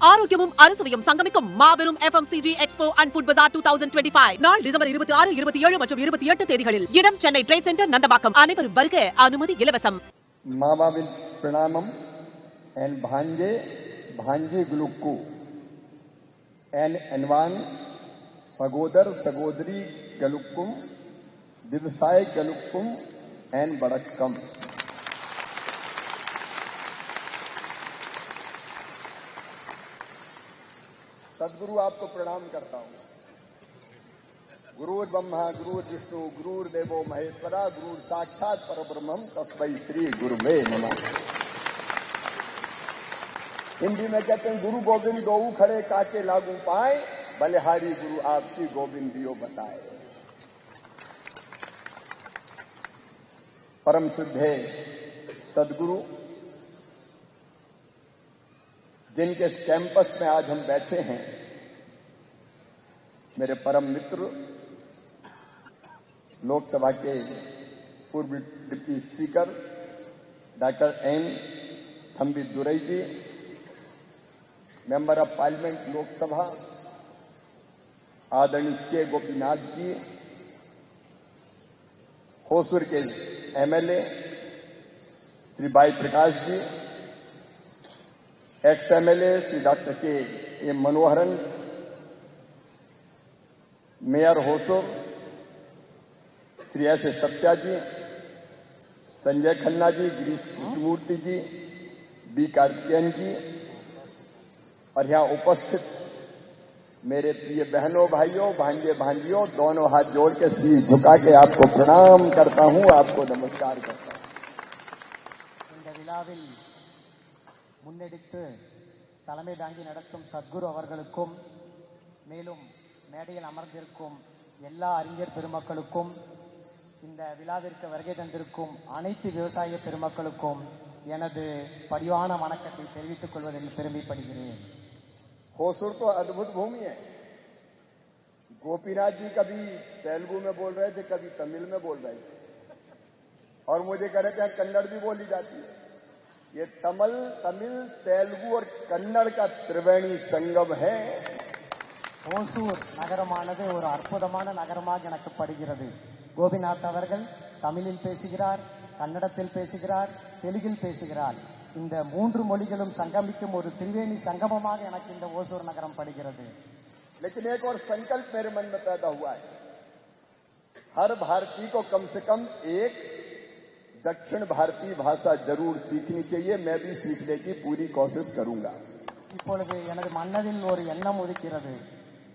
ஆரோக்கியமும் அறுசுவையும் சங்கமிக்கும் மாபெரும் FMCG எக்ஸ்போ அண்ட் ஃபுட் பஜார் 2025 நாள் டிசம்பர் 26, 27 மற்றும் 28 தேதிகளில். இடம் சென்னை ட்ரேட் சென்டர் நந்தபாக்கம். அனைவரும் வருக, அனுமதி இலவசம். मामाविल प्रणामम एंड भांजे भांजे गुलुक्कू एंड एनवान सगोदर सगोदरी गलुक्कुम व्यवसाय गलुक्कुम एंड बड़क्कम. सदगुरु आपको प्रणाम करता हूं. गुरुर् ब्रह्मा गुरुर् विष्णु गुरुर्देवो महेश्वरा गुरुर् साक्षात परब्रह्म तस्मै श्री गुरुवे नमः. हिंदी में कहते हैं गुरु गोविंद दोऊ खड़े काके लागू पाए, बलिहारी गुरु आपकी गोविंदियो बताए. परम सिद्धे सदगुरु जिनके कैंपस में आज हम बैठे हैं, मेरे परम मित्र लोकसभा के पूर्व deputy speaker doctor N Thambi Durai ji, member of parliament Lok Sabha आदरणीय के गोपीनाथ जी, होसुर के MLA श्री भाई Prakash ji, ex MLA Shri doctor K A Manoharan, mayor Hosur Shri S Sathya ji, Sanjay Khanna ji, Girish Krishnamurthy ji, B Karthikeyan ji और यहाँ उपस्थित मेरे प्रिय बहनों भाइयों भांजे भांजियों, दोनों हाथ जोड़ के सिर झुका के आपको प्रणाम करता हूं, आपको नमस्कार करता हूं. இந்த விழாவில் முன்னெடுத்து தலைமை தாங்கி நடத்தும் சத்குரு அவர்களுக்கும், மேலும் மேடையில் அமர்ந்திருக்கும் எல்லா அறிஞர் பெருமக்களுக்கும், இந்த விழாவிற்கு வருகை தந்திருக்கும் அனைத்து விவசாய பெருமக்களுக்கும் எனது பணிவான வணக்கத்தை தெரிவித்துக் கொள்வதில் பெருமைப்படுகிறேன். होसुर तो अद्भुत भूमि है. गोपीनाथ जी कभी तेलुगु में बोल रहे थे, कभी तमिल में बोल रहे थे और मुझे कह रहे थे कन्नड़ भी बोली जाती है. ये तमिल तेलुगु और कन्नड़ का त्रिवेणी संगम है. ஓசூர் நகரமானது ஒரு அற்புதமான நகரமாக எனக்கு படுகிறது. கோபிநாத் அவர்கள் தமிழில் பேசுகிறார், கன்னடத்தில் பேசுகிறார், தெலுங்கில் பேசுகிறார். இந்த மூன்று மொழிகளும் சங்கமிக்கும் ஒரு त्रिवेणी संगमமாக எனக்கு இந்த ஓசூர் நகரம் படுகிறது. लेकिन एक और संकल्प मेरे मन में पैदा हुआ है. हर भारतीय को कम से कम एक दक्षिण भारतीय भाषा जरूर सीखनी चाहिए. मैं भी सीखने की पूरी कोशिश करूंगा. இப்பொழுது எனது மனதில் ஒரு எண்ணம் உதிக்கிறது.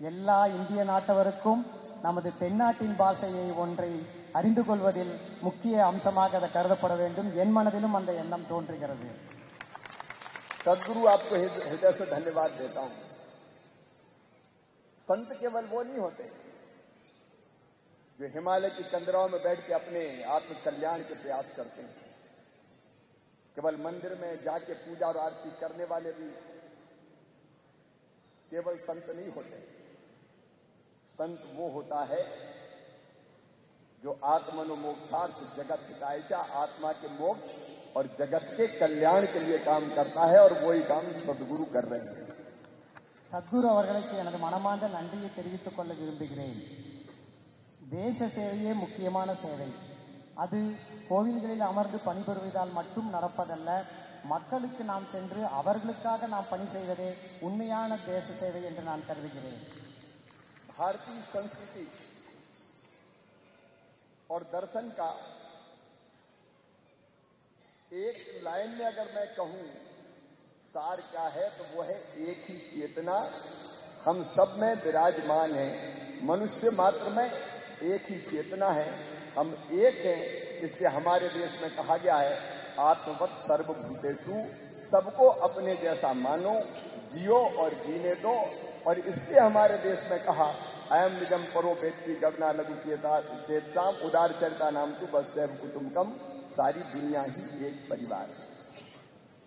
எல்லா இந்திய நாட்டவருக்கும் நமது தென்னாட்டின் பாஷையை ஒன்றை அறிந்து கொள்வதில் முக்கிய அம்சமாக அது கருதப்பட வேண்டும். என் மனதிலும் அந்த எண்ணம் தோன்றுகிறது. सदगुरु आपको हृदय से धन्यवाद देता हूं. संत केवल वो नहीं होते जो हिमालय की कंदराओं में बैठ के अपने आत्म कल्याण के प्रयास करते हैं. केवल मंदिर में जाके पूजा और आरती करने वाले भी केवल संत नहीं होते. संत वो होता है जो आत्मनो मोक्षार्थ जगत हिताय, आत्मा के मोक्ष और जगत के कल्याण के लिए काम करता है और वही काम सदगुरु कर रहे हैं. சத்குரு அவர்களுக்கு எனது மனமார்ந்த நன்றியை தெரிவித்துக் கொள்ள விரும்புகிறேன். தேச சேவையே முக்கியமான சேவை. அது கோவில்களில் அமர்ந்து பணிபுரிவதால் மட்டும் நடப்பதல்ல. மக்களுக்கு நாம் சென்று அவர்களுக்காக நாம் பணி செய்வதே உண்மையான தேச சேவை என்று நான் கருதுகிறேன். भारतीय संस्कृति और दर्शन का एक लाइन में अगर मैं कहूं सार क्या है तो वो है एक ही चेतना हम सब में विराजमान है. मनुष्य मात्र में एक ही चेतना है, हम एक हैं. इसलिए हमारे देश में कहा गया है आत्मवत् सर्वभूतेषु, सबको अपने जैसा मानो, जियो और जीने दो. और इसलिए हमारे देश में कहा अयम निजम परो व्यक्ति गगना लघु चेताम उदार चरिता नाम तू बसदेव कुटुंबकम, सारी दुनिया ही एक परिवार है.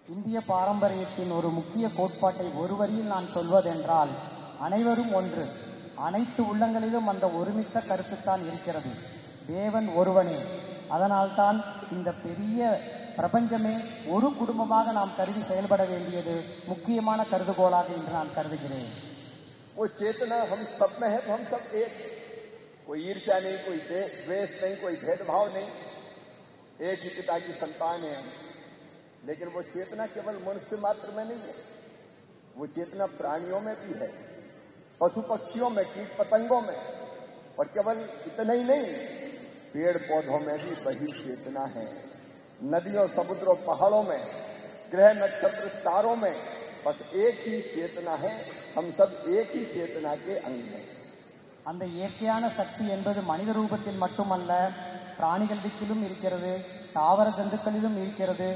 இந்திய பாரம்பரியத்தின் ஒரு முக்கிய கோட்பாட்டை ஒரு வரியில் நான் சொல்வதென்றால் அனைவரும் ஒன்று. அனைத்து உள்ளங்களிலும் அந்த ஒருமித்த கருத்துத்தான் இருக்கிறது. தேவன் ஒருவனே. அதனால்தான் இந்த பெரிய பிரபஞ்சமே ஒரு குடும்பமாக நாம் கருதி செயல்பட வேண்டியது முக்கியமான கருதுகோளாக என்று நான் கருதுகிறேன். वो चेतना हम सब में है, तो हम सब एक हैं। कोई ईर्ष्या नहीं, कोई द्वेष नहीं, कोई भेदभाव नहीं, एक ही पिता की संतान है हम। लेकिन वो चेतना केवल मनुष्य मात्र में नहीं है, वो चेतना प्राणियों में भी है, पशु पक्षियों में, कीट पतंगों में, और केवल इतना ही नहीं, पेड़ पौधों में भी वही चेतना है। नदियों, समुद्रों, पहाड़ों में, ग्रह नक्षत्र तारों में बस एक ही चेतना है। हम सब एक ही चेतना के अंग हैं। அந்த இயற்கையான சக்தி என்பது மனித ரூபத்தில் மட்டுமல்ல, பிராணிகளிடத்திலும் இருக்கிறது, தாவர ஜந்துக்களிலும் இருக்கிறது.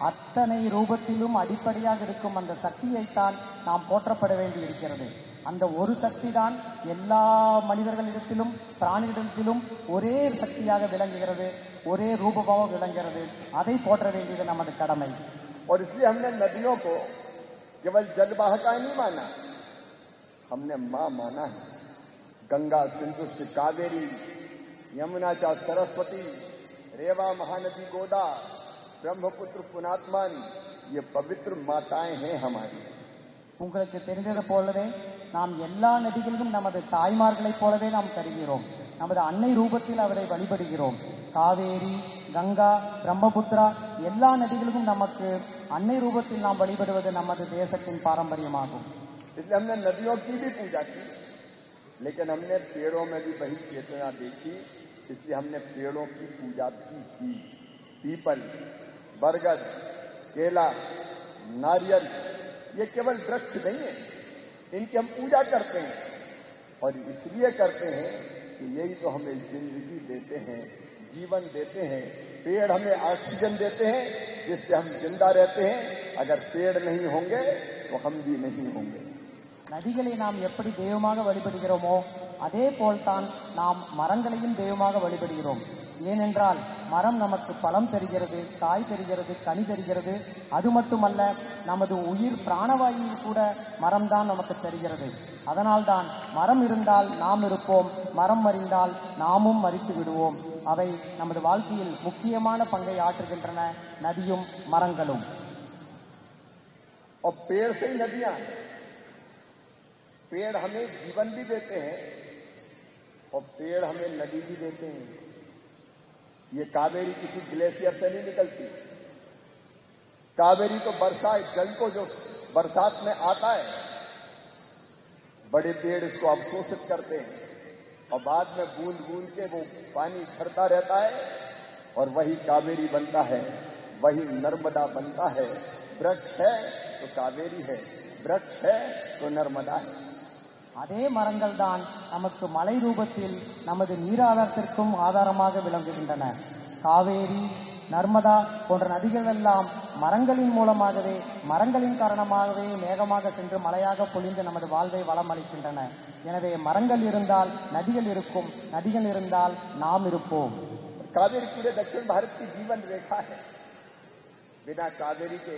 அத்தனை ரூபத்திலும் அடிப்படையாக இருக்கும் அந்த சக்தியைத்தான் நாம் போற்றப்பட வேண்டி இருக்கிறது. அந்த ஒரு சக்தி தான் எல்லா மனிதர்களிடத்திலும் பிராணிகளிடத்திலும் ஒரே சக்தியாக விளங்குகிறது, ஒரே ரூபமாக விளங்குகிறது. அதை போற்ற வேண்டியது நமது கடமை. और इसलिए हमने नदियों को केवल जलवाहका नहीं माना, हमने मां माना है। गंगा, सिंधु, कावेरी, यमुना, सरस्वती, रेवा, महानदी, गोदा, ब्रह्मपुत्र, पुनात्मन, ये पवित्र माताएं हैं हमारी. உங்களுக்கு தெரிந்தது போலவே நாம் எல்லா நதிகளிலும் நமது தாய்மார்களைப் போலவே நாம் கருதுகிறோம். நமது அன்னை ரூபத்தில் அவரை வழிபடுகிறோம். காவேரி, கங்கா, பிரம்மபுத்திரா எல்லா நதிகளுக்கும் நமக்கு அன்னை ரூபத்தில் நாம் வழிபடுவது நமது தேசத்தின் பாரம்பரியமாகும். इसलिए हमने नदियों की भी पूजा की, लेकिन हमने पेड़ों में भी वही चेतना देखी, इसलिए हमने पेड़ों की पूजा भी की. पीपल, बरगद, केला, नारियल, ये केवल वृक्ष नहीं है, इनकी हम पूजा करते हैं. और इसलिए करते हैं कि यही तो हमें जिंदगी देते हैं, जीवन देते हैं. पेड़ हमें ऑक्सीजन देते हैं, जिससे हम जिंदा रहते हैं. अगर पेड़ नहीं होंगे तो हम भी नहीं होंगे. நதிகளை நாம் எப்படி தெய்வமாக வழிபடுகிறோமோ அதே போல்தான் நாம் மரங்களையும் தெய்வமாக வழிபடுகிறோம். ஏனென்றால் மரம் நமக்கு பழம் தருகிறது, காய் தருகிறது, கனி தருகிறது. அது மட்டுமல்ல, நமது உயிர் பிராணவாயு கூட மரம்தான் நமக்கு தருகிறது. அதனால்தான் மரம் இருந்தால் நாம் இருப்போம், மரம் மறிந்தால் நாமும் மறித்து விடுவோம். அவை நமது வாழ்க்கையில் முக்கியமான பங்கை ஆற்றுகின்றன, நதியும் மரங்களும். और पेड़ से ही नदियां, पेड़ हमें जीवन भी देते हैं और पेड़ हमें नदी भी देते हैं. ये कावेरी किसी ग्लेशियर से नहीं निकलती. कावेरी तो बरसात जल को जो बरसात में आता है, बड़े पेड़ इसको अवशोषित करते हैं और बाद में बूंद बूंद के वो पानी झरता रहता है और वही कावेरी बनता है, वही नर्मदा बनता है. वृक्ष है तो कावेरी है, वृक्ष है तो नर्मदा है. அதே மரங்கள் தான் நமக்கு மலை ரூபத்தில் நமது நீராதாரத்திற்கும் ஆதாரமாக விளங்குகின்றன. காவேரி, நர்மதா போன்ற நதிகள் எல்லாம் மரங்களின் மூலமாகவே, மரங்களின் காரணமாகவே மேகமாக சென்று மழையாக பொழிந்து நமது வாழ்வை வளமளிக்கின்றன. எனவே மரங்கள் இருந்தால் நதிகள் இருக்கும், நதிகள் இருந்தால் நாம் இருப்போம். कावेरी पूरे दक्षिण भारत की जीवन रेखा है. बिना कावेरी के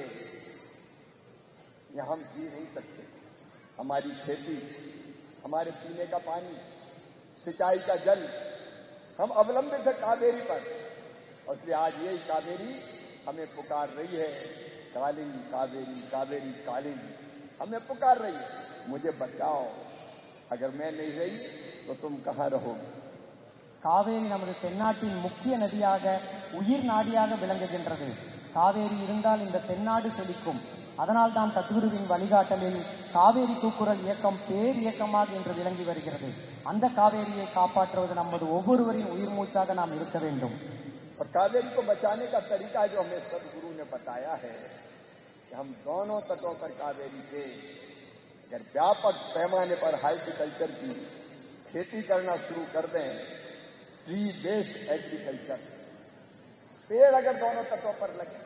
यहां हम जी नहीं सकते. हमारी खेती, हमारे पीने का पानी, सिंचाई का जल, हम अवलंबित है कावेरी पर. और इसलिए आज यही कावेरी हमें पुकार रही है. कालिंग कावेरी, कावेरी कालिंग हमें पुकार रही है. मुझे बचाओ, अगर मैं नहीं रही तो तुम कहां रहोगे. காவேரி நமது தென்னாட்டின் முக்கிய நதியாக, உயிர் நாடியாக விளங்குகின்றது. காவேரி இருந்தால் இந்த தென்னாடு செழிக்கும். அதனால் தான் சத்குருவின் வழிகாட்டலில் காவேரி கூக்குரல் இயக்கம் பேர் இயக்கமாக இன்று விளங்கி வருகிறது. அந்த காவேரியை காப்பாற்றுவது நமது ஒவ்வொருவரின் உயிர் மூச்சாக நாம் இருக்க வேண்டும். और कावेरी को बचाने का तरीका जो हमें सदगुरु ने बताया है कि हम दोनों तटों पर कावेरी के अगर व्यापक पैमाने पर हार्टिकल्चर की खेती करना शुरू कर दें, ट्री बेस्ड एग्रीकल्चर, पेड़ अगर दोनों तटों पर लगे,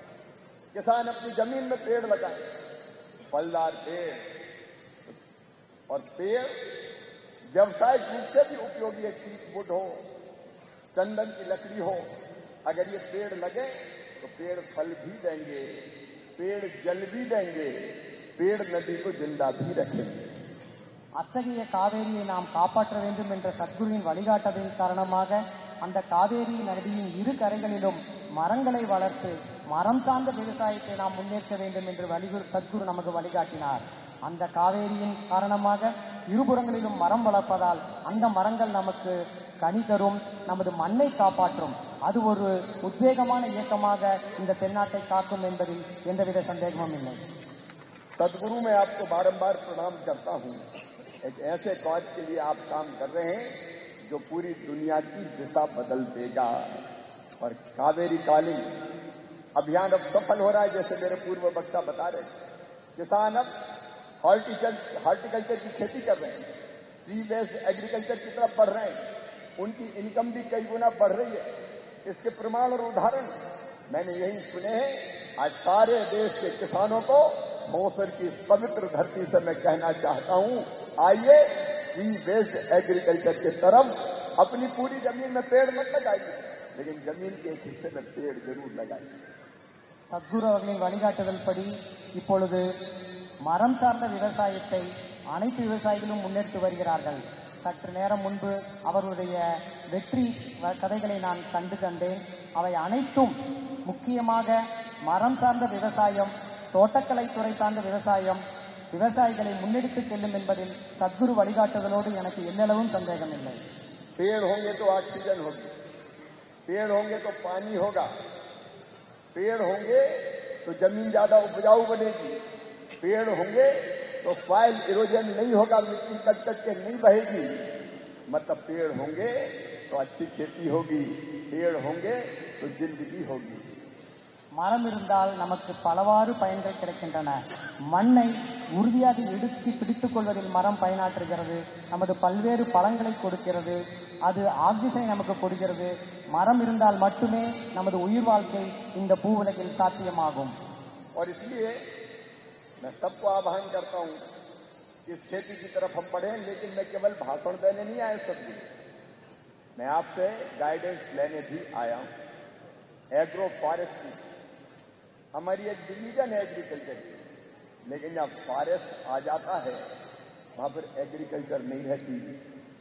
किसान अपनी जमीन में पेड़ लगाए, फलदार पेड़, और पेड़ व्यवसायिक रूप से भी उपयोगी है. टीक वुड हो, चंदन की लकड़ी हो, अगर ये पेड़ लगे तो पेड़ फल भी देंगे, पेड़ जल भी देंगे, पेड़ नदी को जिंदा भी रखेंगे. அத்தகைய காவேரியை நாம் காப்பாற்ற வேண்டும் என்ற சத்குருவின் வழிகாட்டுதலின் காரணமாக அந்த காவேரி நதியின் இரு கரைகளிலும் மரங்களை வளர்த்து மரம் சார்ந்த விவசாயத்தை நாம் முன்னேற்ற வேண்டும் என்று சத்குரு நமக்கு வழிகாட்டினார். அந்த காவேரியின் காரணமாக இருபுறங்களிலும் மரம் வளர்ப்பதால் அந்த மரங்கள் நமக்கு கனி தரும், நமது மண்ணை காப்பாற்றும். அது ஒரு உத்வேகமான இயக்கமாக இந்த தென்னாட்டை காக்கும் என்பதில் எந்தவித சந்தேகமும் இல்லை. सदगुरु मैं आपको बारंबार प्रणाम करता हूं। एक ऐसे कॉज के लिए आप काम कर रहे हैं जो पूरी दुनिया की दिशा बदल देगा। और कावेरी कालिंग अभियान अब सफल हो रहा है, जैसे मेरे पूर्व वक्ता बता रहे। किसान अब हॉर्टिकल्चर की खेती कर रहे हैं, ट्री बेस्ड एग्रीकल्चर की तरफ बढ़ रहे हैं, उनकी इनकम भी कई गुना बढ़ रही है। इसके प्रमाण और उदाहरण मैंने यही सुने हैं। आज सारे देश के किसानों को मौसर की पवित्र धरती से मैं कहना चाहता हूं, आइए ट्री बेस्ड एग्रीकल्चर की तरफ। अपनी पूरी जमीन में पेड़ मत लगाइए, लेकिन जमीन के एक हिस्से में पेड़ जरूर लगाइए। சத்குரு அவர்களின் வழிகாட்டுதல் படி இப்பொழுது மரம் சார்ந்த விவசாயத்தை அனைத்து விவசாயிகளும் முன்னெடுத்து வருகிறார்கள். சற்று நேரம் முன்பு அவர்களுடைய வெற்றி கதைகளை நான் கண்டேன். அவை அனைத்தும் முக்கியமாக மரம் சார்ந்த விவசாயம், தோட்டக்கலைத்துறை சார்ந்த விவசாயம், விவசாயிகளை முன்னெடுத்து செல்லும் என்பதில் சத்குரு வழிகாட்டுதலோடு எனக்கு எல்லளவும் சந்தேகம் இல்லை. पेड़ होंगे तो ऑक्सीजन होगी, पेड़ होंगे तो पानी होगा, पेड़ होंगे तो जमीन ज्यादा उपजाऊ बनेगी, पेड़ होंगे तो सॉइल इरोजन नहीं होगा, मिट्टी कट कट के नहीं बहेगी। मतलब पेड़ होंगे तो अच्छी खेती होगी, पेड़ होंगे तो जिंदगी होगी। மரம் இருந்தால் நமக்கு பலவாறு பயன்கள் கிடைக்கின்றன. மண்ணை உறுதியாக இடுக்கி பிடித்துக் கொள்வதில் மரம் பயனாற்றுகிறது. நமது பல்வேறு பழங்களை கொடுக்கிறது. அது ஆக்சிஜனை நமக்கு கொடுக்கிறது. மரம் இருந்தால் மட்டுமே நமது உயிர் வாழ்க்கை இந்த பூவுலகில் சாத்தியமாகும். और इसलिए मैं सबको आह्वान करता हूं कि इस खेती की तरफ हम बढ़ें, लेकिन मैं केवल भाषण देने नहीं आया सभी, मैं आपसे गाइडेंस लेने भी आया हूं। एग्रो फॉरेस्ट्री हमारी एक डिवीजन है एग्रीकल्चर की, लेकिन जब फॉरेस्ट आ जाता है वहां पर एग्रीकल्चर नहीं रहती।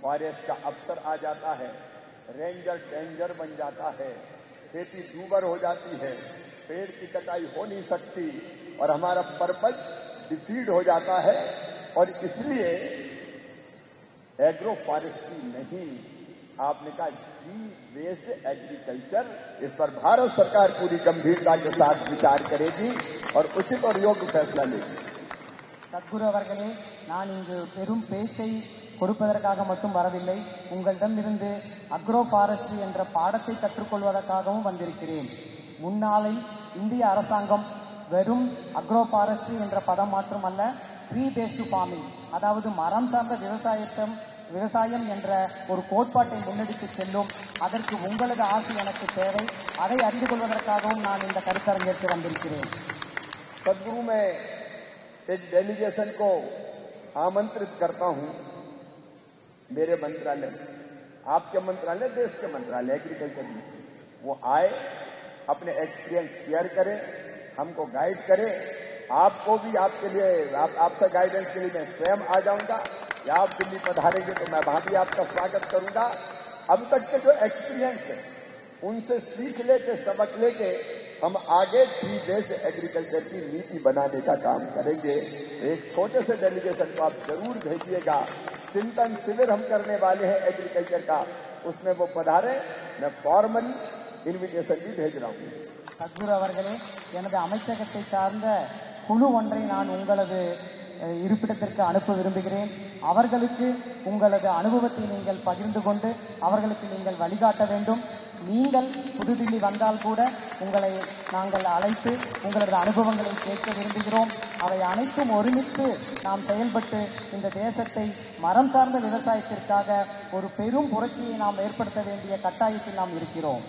फॉरेस्ट का अफसर आ जाता है, रेंजर डेंजर बन जाता है, खेती दूबर हो जाती है, पेड़ की कटाई हो नहीं सकती और हमारा पर्पज डिफीट हो जाता है। और इसलिए एग्रो फॉरेस्ट्री नहीं, आपने कहा ट्री बेस्ड एग्रीकल्चर, इस पर भारत सरकार पूरी गंभीरता के साथ विचार करेगी और उचित और योग्य फैसला लेगी। சத்குரு அவர்களே, நான் இங்கு பெரும் பேச்சை கொடுப்பதற்காக மட்டும் வரவில்லை. உங்களிடமிருந்து அக்ரோ ஃபாரஸ்ட்ரி என்ற பாடத்தை கற்றுக்கொள்வதற்காகவும் வந்திருக்கிறேன். முன்னாளில் இந்திய அரசாங்கம் வெறும் அக்ரோ ஃபாரஸ்ட்ரி என்ற பதம் மாற்றமல்ல, ட்ரீ பேஸ்டு ஃபார்மிங், அதாவது மரம் சார்ந்த விவசாயம் என்ற ஒரு கோட்பாட்டை முன்னெடுத்து செல்லும். அதற்கு உங்களது ஆசை எனக்கு தேவை. அதை அறிந்து கொள்வதற்காகவும் நான் இந்த கருத்தரங்கிற்கு வந்திருக்கிறேன். सदगुरु में एक डेलीगेशन को आमंत्रित करता हूं। मेरे मंत्रालय, आपके मंत्रालय, देश के मंत्रालय एग्रीकल्चर में, वो आए, अपने एक्सपीरियंस शेयर करें, हमको गाइड करें। आपको भी आपके लिए आपसे गाइडेंस के लिए मैं स्वयं आ जाऊंगा, या आप दिल्ली पधारेंगे तो मैं वहां भी आपका स्वागत करूंगा। अब तक के जो एक्सपीरियंस है उनसे सीख लेके, सबक लेके हम आगे ट्री बेस्ड एग्रीकल्चर की नीति बनाने का काम करेंगे। एक छोटे से डेलीगेशन को आप जरूर भेजिएगा। चिंतन शिविर हम करने वाले हैं एग्रीकल्चर का, उसमें वो पधारे। मैं फॉर्मली इन्विटेशन भी भेज रहा हूं। சத்குரு அவர்களே, எனது அமைச்சகத்தை சார்ந்த குழு ஒன்றை நான் உங்களது இருப்பிடத்திற்கு அனுப்ப விரும்புகிறேன். அவர்களுக்கு உங்களது அனுபவத்தை நீங்கள் பகிர்ந்து கொண்டு அவர்களுக்கு நீங்கள் வழிகாட்ட வேண்டும். நீங்கள் புதுதில்லி வந்தால் கூட உங்களை நாங்கள் அழைத்து உங்களது அனுபவங்களை கேட்க விரும்புகிறோம். அவை அனைத்தும் ஒருமித்து நாம் செயல்பட்டு இந்த தேசத்தை மரம் சார்ந்த விவசாயத்திற்காக ஒரு பெரும் புரட்சியை நாம் ஏற்படுத்த வேண்டிய கட்டாயத்தில் நாம் இருக்கிறோம்.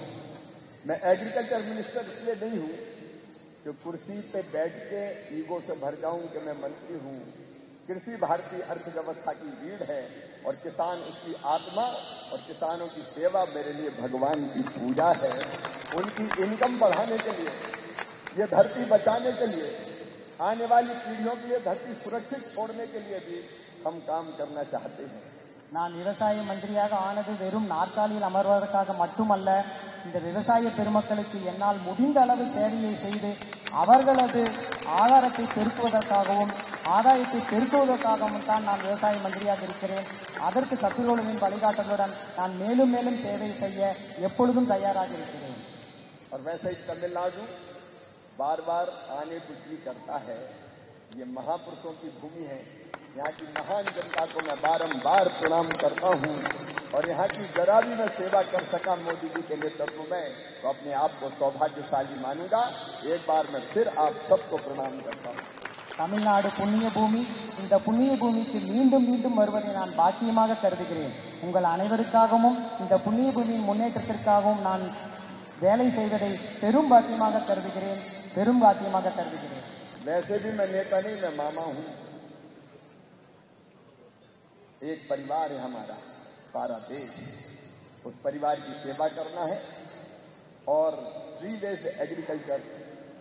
मैं एग्रीकल्चर मिनिस्टर इसलिए नहीं हूं कि कुर्सी पे बैठ के ईगो से भर जाऊं कि मैं मंत्री हूं। कृषि भारतीय अर्थव्यवस्था की रीढ़ है और किसान उसकी आत्मा, और किसानों की सेवा मेरे लिए भगवान की पूजा है। उनकी इनकम बढ़ाने के लिए, ये धरती बचाने के लिए, आने वाली पीढ़ियों के लिए धरती सुरक्षित छोड़ने के लिए भी हम काम करना चाहते हैं। நான் விவசாய மந்திரியாக ஆனது வெறும் நாற்காலியில் அமர்வதற்காக மட்டுமல்ல, இந்த விவசாய பெருமக்களுக்கு என்னால் முடிந்த அளவு சேவையை செய்து அவர்களது ஆதாரத்தை பெருக்குவதற்காகவும் ஆதாயத்தை பெருக்குவதற்காகவும் தான் நான் விவசாய மந்திரியாக இருக்கிறேன். அதற்கு சத்குருவின் வழிகாட்டுதலுடன் நான் மேலும் மேலும் சேவை செய்ய எப்பொழுதும் தயாராக இருக்கிறேன். और वैसे ही तमिलनाडु बार बार आने को जी करता है. ये महापुरुषों की भूमि है. यहाँ की महान जनता को मैं बारंबार प्रणाम करता हूँ और यहाँ की जरा भी मैं सेवा कर सका मोदी जी के नेतृत्व में तो अपने आप को सौभाग्यशाली मानूंगा. एक बार मैं फिर आप सबको प्रणाम करता हूँ. தமிழ்நாடு புண்ணிய பூமி. இந்த புண்ணிய பூமிக்கு மீண்டும் மீண்டும் வருவதை நான் பாக்கியமாக கருதுகிறேன். உங்கள் அனைவருக்காகவும் இந்த புண்ணிய பூமியின் முன்னேற்றத்திற்காகவும் நான் வேலை செய்வதை பெரும் பாக்கியமாக கருதுகிறேன். பெரும் பாக்கியமாக கருதுகிறேன். वैसे भी मैं नेता नहीं, मैं मामा हूँ. एक परिवार है हमारा, सारा देश. उस परिवार की सेवा करना है और ट्री बेस्ड एग्रीकल्चर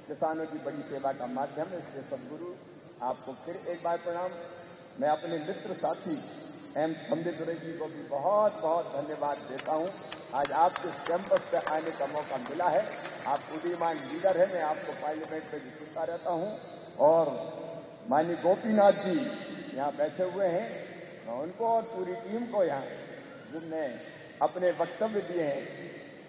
किसानों की बड़ी सेवा का माध्यम है. इसलिए सदगुरु आपको फिर एक बार प्रणाम. मैं अपने मित्र साथी एम थम्बेदुरई जी को भी बहुत बहुत धन्यवाद देता हूं. आज आपके कैंपस पे आने का मौका मिला है. आप उदीयमान लीडर है. मैं आपको पार्लियामेंट में भी सुनता रहता हूं. और माननीय गोपीनाथ जी यहाँ बैठे हुए हैं. मैं उनको और पूरी टीम को यहाँ जिनने अपने वक्तव्य दिए हैं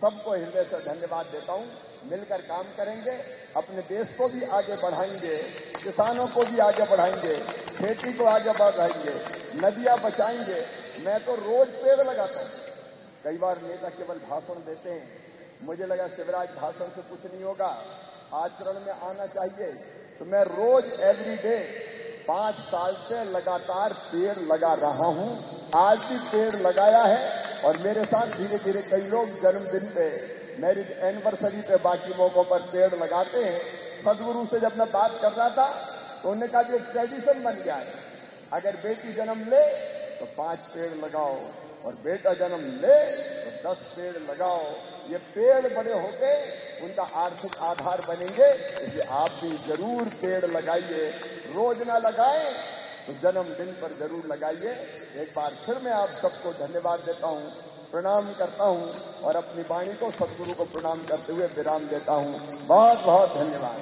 सबको हृदय से धन्यवाद देता हूँ. मिलकर काम करेंगे, अपने देश को भी आगे बढ़ाएंगे, किसानों को भी आगे बढ़ाएंगे, खेती को आगे बढ़ाएंगे, नदियां बचाएंगे. मैं तो रोज पेड़ लगाता हूँ. कई बार नेता केवल भाषण देते हैं. मुझे लगा शिवराज भाषण से कुछ नहीं होगा, आचरण में आना चाहिए. तो मैं रोज एवरीडे 5 साल से लगातार पेड़ लगा रहा हूँ. आज भी पेड़ लगाया है और मेरे साथ धीरे धीरे कई लोग जन्मदिन पे, मैरिज एनिवर्सरी पे, बाकी मौकों पर पेड़ लगाते हैं. सदगुरु से जब मैं बात कर रहा था तो उन्होंने कहा कि एक ट्रेडिशन बन गया है. अगर बेटी जन्म ले तो 5 पेड़ लगाओ और बेटा जन्म ले तो 10 पेड़ लगाओ. ये पेड़ बड़े होके उनका आर्थिक आधार बनेंगे. इसलिए आप भी जरूर पेड़ लगाइए. रोज ना लगाएं तो जन्मदिन पर जरूर लगाइए. एक बार फिर मैं आप सबको धन्यवाद देता हूँ, प्रणाम करता हूँ और अपनी वाणी को सदगुरु को प्रणाम करते हुए विराम देता हूँ. बहुत बहुत धन्यवाद.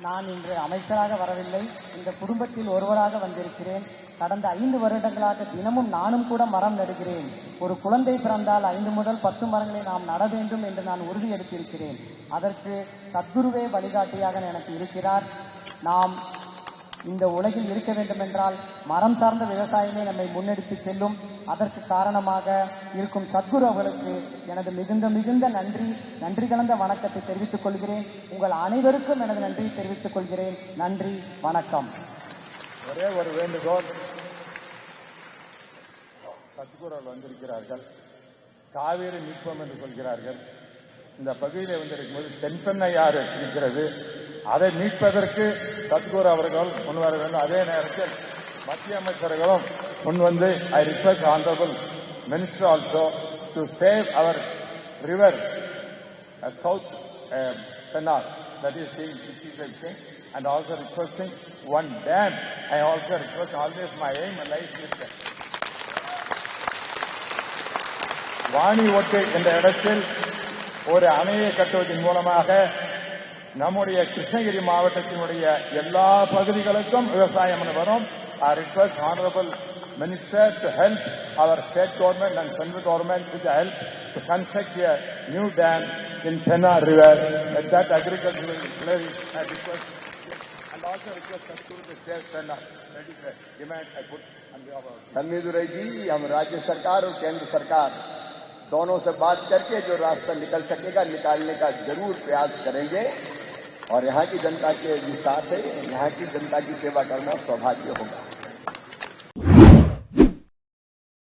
நான் இன்று அமைச்சராக வரவில்லை, இந்த குடும்பத்தில் ஒருவராக வந்திருக்கிறேன். கடந்த 5 வருடங்களாக தினமும் நானும் கூட மரம் நடுகிறேன். ஒரு குழந்தை பிறந்தால் 5 முதல் 10 மரங்களை நாம் நட வேண்டும் என்று நான் உறுதி எடுத்திருக்கிறேன். அதற்கு சத்குருவே வழிகாட்டியாக எனக்கு இருக்கிறார். நாம் இந்த உலகில் இருக்க வேண்டும் என்றால் மரம் சார்ந்த விவசாயமே நம்மை முன்னெடுத்து செல்லும். அதற்கு காரணமாக இருக்கும் சத்குரு அவர்களுக்கு எனது மிகுந்த நன்றி கலந்த வணக்கத்தை தெரிவித்துக் கொள்கிறேன். உங்கள் அனைவருக்கும் எனது நன்றியை தெரிவித்துக் கொள்கிறேன். நன்றி, வணக்கம். ஒரே ஒரு வேண்டுகோள். சத்குரு வந்திருக்கிறார்கள், காவேரி மீட்போம் என்று சொல்கிறார்கள். இந்த பகுதியில் வந்திருக்கும் போது தென்பெண்ணையாறு இருக்கிறது, அதை மீட்பதற்கு சத்குரு அவர்கள் முன்வர வேண்டும். அதே நேரத்தில் மத்திய அமைச்சர்களும் முன்வந்து I request honourable minister also to save our river south Pennar, that is being thing, and also requesting one dam. I also request, always my aim and life is Vani ஒட்டு என்ற இடத்தில் ஒரு அணையை கட்டுவதன் மூலமாக நம்முடைய கிருஷ்ணகிரி மாவட்டத்தினுடைய எல்லா பகுதிகளுக்கும் விவசாயம் வரும். I request Honorable Minister to help our state government and central government with the help to construct a new dam in Penna River. That agriculture will flourish. I request and also request us to save Penna. That is the demand I put on behalf of. थम्बेदुरई जी, हम राज्य सरकार और केंद्र सरकार दोनों से बात करके जो रास्ता निकल सकेगा निकालने का जरूर प्रयास करेंगे. और यहाँ की जनता के साथ है, यहाँ की जनता की सेवा करना सौभाग्य होगा.